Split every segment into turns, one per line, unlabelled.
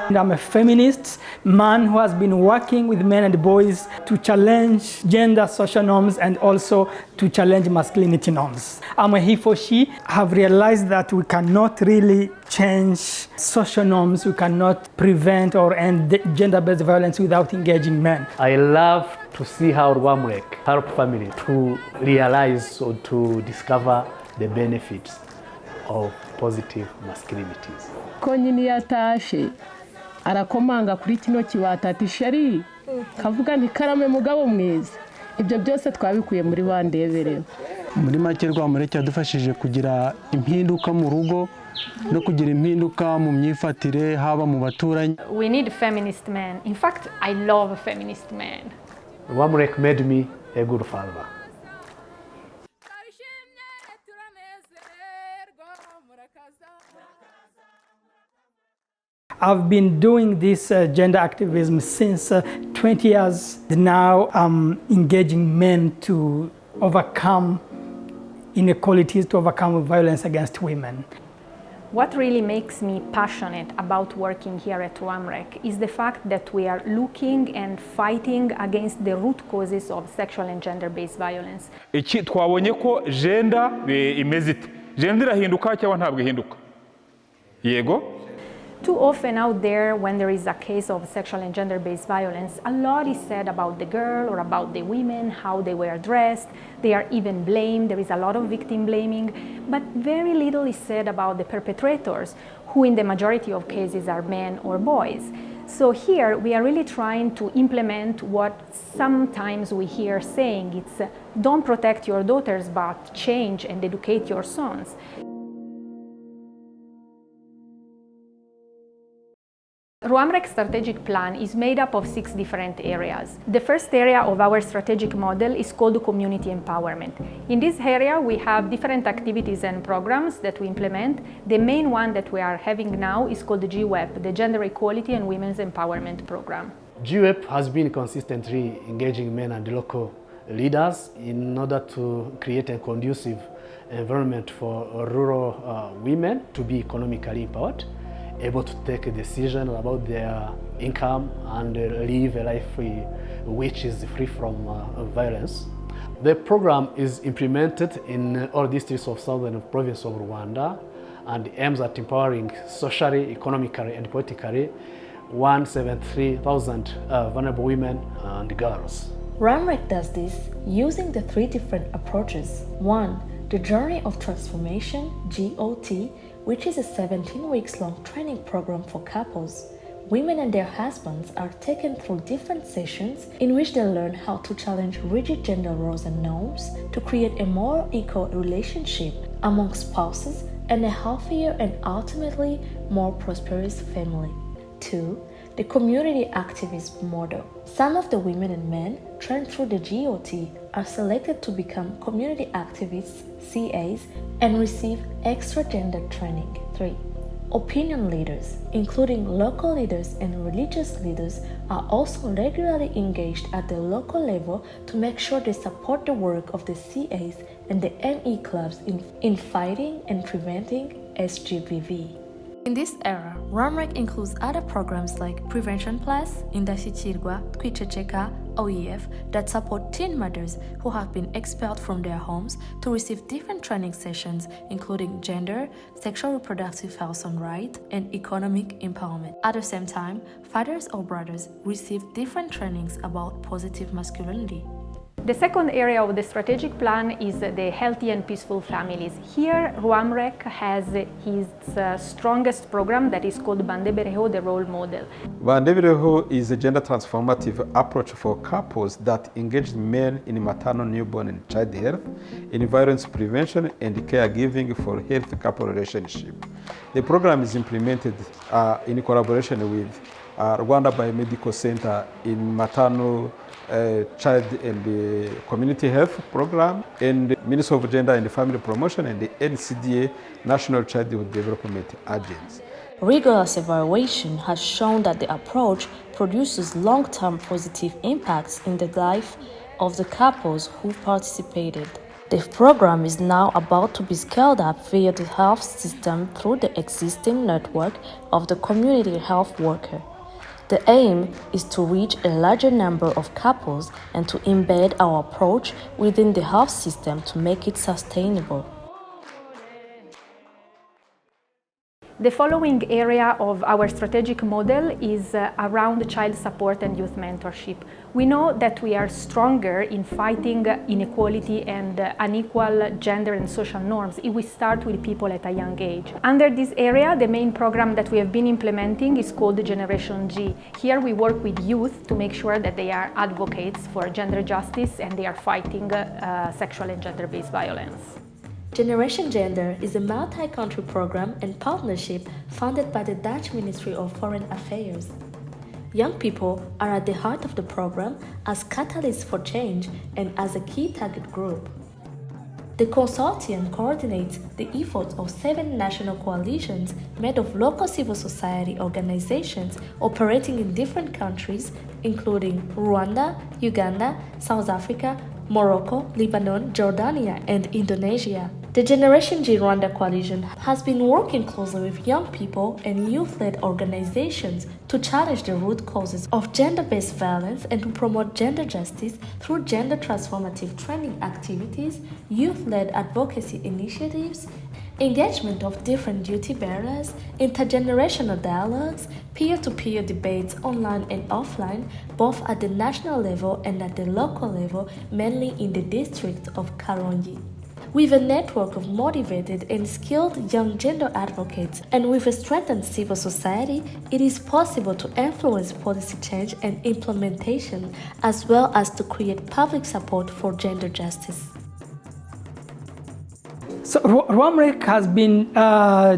And I'm a feminist man who has been working with men and boys to challenge gender social norms and also to challenge masculinity norms. I'm a he for she. I have realized that we cannot really change social norms. We cannot prevent or end gender-based violence without engaging men.
I love to see how Rwamrec help family to realize or to discover the benefits of positive masculinities.
Ko nyine yatashe arakomanga kuri kino kiwata ati sheri kavuga nti karame mugabo mwiza. Ibyo byose twabikuye muri bandebere.
Muri make Rwamrec yadufashije kugira impinduka mu rugo no kugira impinduka mu myifatire haba mu baturanyi.
We need feminist men. In fact, I love feminist men.
Rwamrec made me a good father.
I've been doing this gender activism since 20 years. Now I'm engaging men to overcome inequalities, to overcome violence against women.
What really makes me passionate about working here at Rwamrec is the fact that we are looking and fighting against the root causes of sexual and gender-based violence.
Iki twabonye ko gender imeze ite? Gender irahinduka cyangwa ntabwo ihinduka? Yego?
Too often out there, when there is a case of sexual and gender-based violence, a lot is said about the girl or about the women, how they were dressed. They are even blamed. There is a lot of victim blaming, but very little is said about the perpetrators, who in the majority of cases are men or boys. So here we are really trying to implement what sometimes we hear saying, it's don't protect your daughters, but change and educate your sons. Rwamrec's strategic plan is made up of 6 different areas. The first area of our strategic model is called community empowerment. In this area, we have different activities and programs that we implement. The main one that we are having now is called the GWEP, the Gender Equality and Women's Empowerment Program.
GWEP has been consistently engaging men and local leaders in order to create a conducive environment for rural women to be economically empowered, able to take a decision about their income and live a life which is free from violence. The program is implemented in all districts of southern province of Rwanda and aims at empowering socially, economically and politically 173,000 vulnerable women and girls.
Rwamrec does this using the 3 different approaches. 1. The Journey of Transformation, GOT, which is a 17 weeks long training program for couples. Women and their husbands are taken through different sessions in which they learn how to challenge rigid gender roles and norms to create a more equal relationship among spouses and a healthier and ultimately more prosperous family. 2. The community activist model. Some of the women and men trained through the GOT are selected to become community activists, CAs, and receive extra gender training. 3. Opinion leaders, including local leaders and religious leaders, are also regularly engaged at the local level to make sure they support the work of the CAs and the ME clubs in fighting and preventing SGBV.
In this era, Rwamrec includes other programs like Prevention Plus, Indashyikirwa, Twiceceka, OEF that support teen mothers who have been expelled from their homes to receive different training sessions including gender, sexual reproductive health and rights, and economic empowerment. At the same time, fathers or brothers receive different trainings about positive masculinity.
The second area of the strategic plan is the healthy and peaceful families. Here, Rwamrec has his strongest program that is called Bandebereho, the role model.
Bandebereho is a gender transformative approach for couples that engage men in maternal, newborn, and child health, in violence prevention, and caregiving for healthy couple relationship. The program is implemented in collaboration with Rwanda Biomedical Center in maternal, child and community health program, and the Ministry of Gender and Family Promotion and the NCDA, National Childhood Development Agency.
Rigorous evaluation has shown that the approach produces long-term positive impacts in the life of the couples who participated.
The program is now about to be scaled up via the health system through the existing network of the community health worker. The aim is to reach a larger number of couples and to embed our approach within the health system to make it sustainable.
The following area of our strategic model is around child support and youth mentorship. We know that we are stronger in fighting inequality and unequal gender and social norms if we start with people at a young age. Under this area, the main program that we have been implementing is called Generation G. Here we work with youth to make sure that they are advocates for gender justice and they are fighting sexual and gender-based violence.
Generation Gender is a multi-country program and partnership funded by the Dutch Ministry of Foreign Affairs. Young people are at the heart of the program as catalysts for change and as a key target group. The consortium coordinates the efforts of 7 national coalitions made of local civil society organizations operating in different countries, including Rwanda, Uganda, South Africa, Morocco, Lebanon, Jordania, and Indonesia. The Generation G Rwanda Coalition has been working closely with young people and youth-led organizations to challenge the root causes of gender-based violence and to promote gender justice through gender transformative training activities, youth-led advocacy initiatives, engagement of different duty bearers, intergenerational dialogues, peer-to-peer debates online and offline, both at the national level and at the local level, mainly in the district of Karongi. With a network of motivated and skilled young gender advocates and with a strengthened civil society, it is possible to influence policy change and implementation as well as to create public support for gender justice.
So Rwamrec has been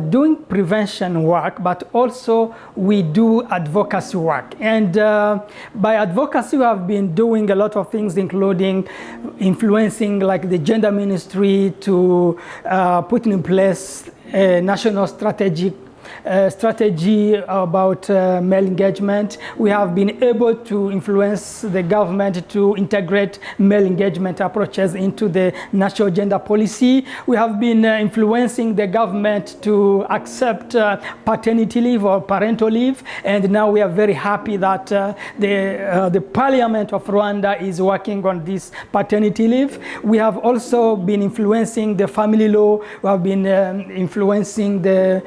doing prevention work, but also we do advocacy work. And by advocacy, we have been doing a lot of things, including influencing like the gender ministry to put in place a national strategy about male engagement. We have been able to influence the government to integrate male engagement approaches into the national gender policy. We have been influencing the government to accept paternity leave or parental leave, and now we are very happy that the Parliament of Rwanda is working on this paternity leave. We have also been influencing the family law. We have been influencing the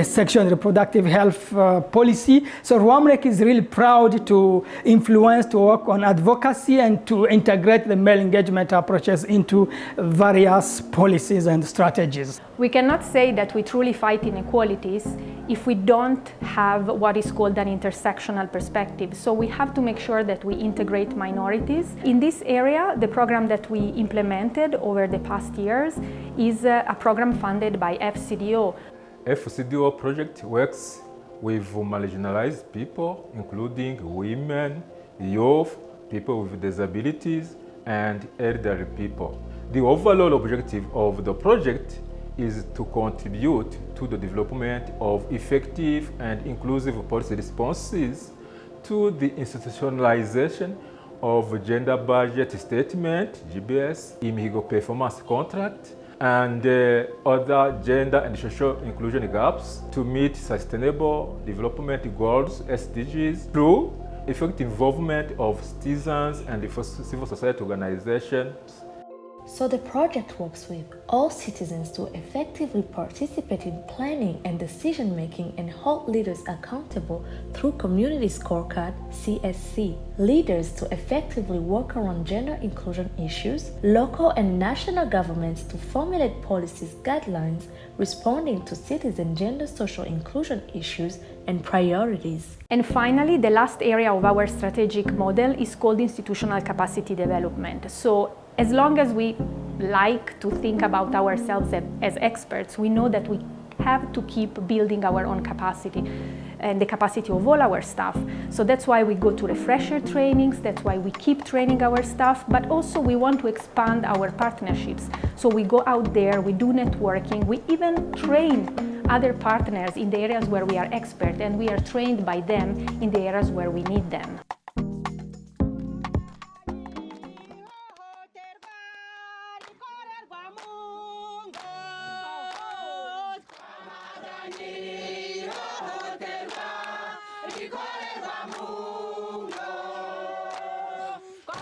sexual and reproductive health policy. So Rwamrec is really proud to influence, to work on advocacy and to integrate the male engagement approaches into various policies and strategies.
We cannot say that we truly fight inequalities if we don't have what is called an intersectional perspective. So we have to make sure that we integrate minorities. In this area, the program that we implemented over the past years is a program funded by FCDO.
FCDO project works with marginalized people, including women, youth, people with disabilities, and elderly people. The overall objective of the project is to contribute to the development of effective and inclusive policy responses to the institutionalization of gender budget statement, GBS, imihigo performance contract, and other gender and social inclusion gaps to meet sustainable development goals, SDGs, through effective involvement of citizens and civil society organizations.
So the project works with all citizens to effectively participate in planning and decision making and hold leaders accountable through Community Scorecard, CSC. Leaders to effectively work around gender inclusion issues, local and national governments to formulate policies, guidelines, responding to citizen gender social inclusion issues and priorities.
And finally, the last area of our strategic model is called institutional capacity development. So as long as we like to think about ourselves as experts, we know that we have to keep building our own capacity and the capacity of all our staff. So that's why we go to refresher trainings, that's why we keep training our staff, but also we want to expand our partnerships. So we go out there, we do networking, we even train other partners in the areas where we are expert, and we are trained by them in the areas where we need them.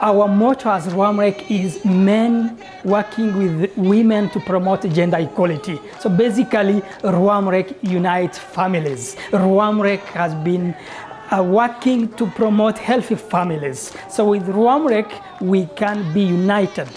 Our motto as Rwamrec is men working with women to promote gender equality. So basically, Rwamrec unites families. Rwamrec has been working to promote healthy families. So with Rwamrec, we can be united.